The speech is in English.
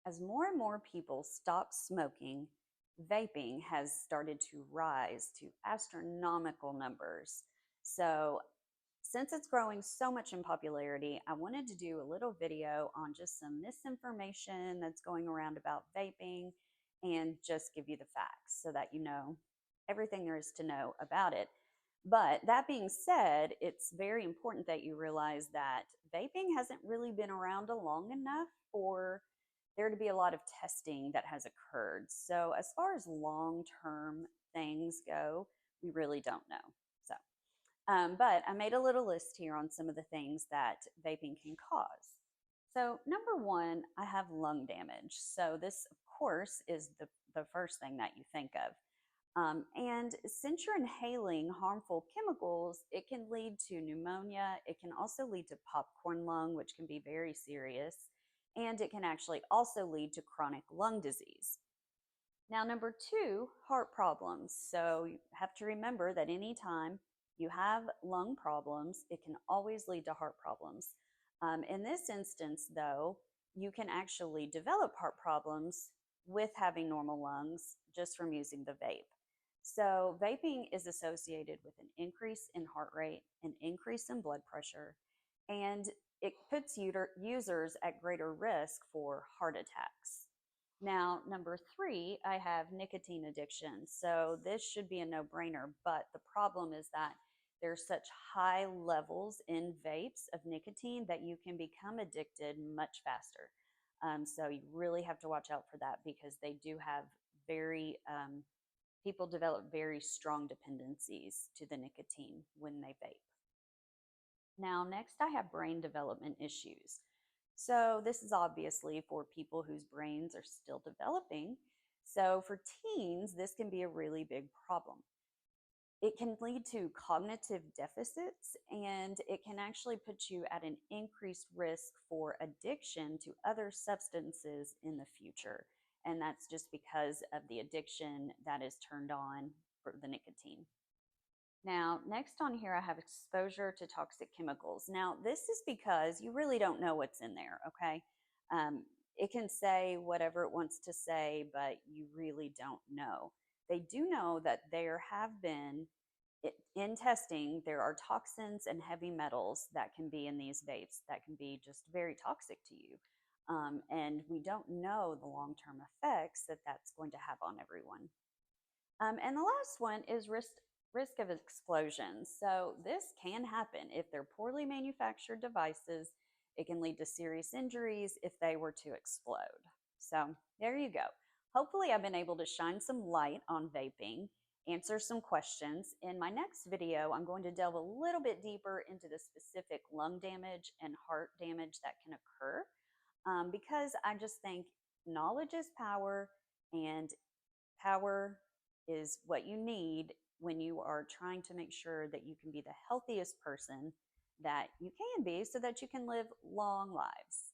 As more and more people stop smoking, vaping has started to rise to astronomical numbers. So, since it's growing so much in popularity, I wanted to do a little video on just some misinformation that's going around about vaping and just give you the facts so that you know everything there is to know about it. But that being said, it's very important that you realize that vaping hasn't really been around long enough for there to be a lot of testing that has occurred. So, as far as long term things go, we really don't know. So, but I made a little list here on some of the things that vaping can cause. So, number one, I have lung damage. So, this, of course, is the first thing that you think of. And since you're inhaling harmful chemicals, it can lead to pneumonia. It can also lead to popcorn lung, which can be very serious. And it can actually also lead to chronic lung disease. Now, number two, heart problems. So you have to remember that anytime you have lung problems, it can always lead to heart problems. In this instance, though, you can actually develop heart problems with having normal lungs just from using the vape. So, vaping is associated with an increase in heart rate, an increase in blood pressure, and it puts users at greater risk for heart attacks. Now, number three, I have nicotine addiction. So this should be a no-brainer, but the problem is that there's such high levels in vapes of nicotine that you can become addicted much faster. So you really have to watch out for that because they do have people develop very strong dependencies to the nicotine when they vape. Now, next I have brain development issues. So, this is obviously for people whose brains are still developing. So, for teens, this can be a really big problem. It can lead to cognitive deficits and it can actually put you at an increased risk for addiction to other substances in the future. And that's just because of the addiction that is turned on for the nicotine. Now, next on here, I have exposure to toxic chemicals. Now, this is because you really don't know what's in there, okay? Um, it can say whatever it wants to say, but you really don't know. They do know that there have been, in testing, there are toxins and heavy metals that can be in these vapes that can be just very toxic to you. And we don't know the long term effects that that's going to have on everyone. And the last one is risk of explosions. So this can happen if they're poorly manufactured devices. It can lead to serious injuries if they were to explode. So there you go. Hopefully I've been able to shine some light on vaping, answer some questions. In my next video, I'm going to delve a little bit deeper into the specific lung damage and heart damage that can occur because I just think knowledge is power and power is what you need when you are trying to make sure that you can be the healthiest person that you can be so that you can live long lives.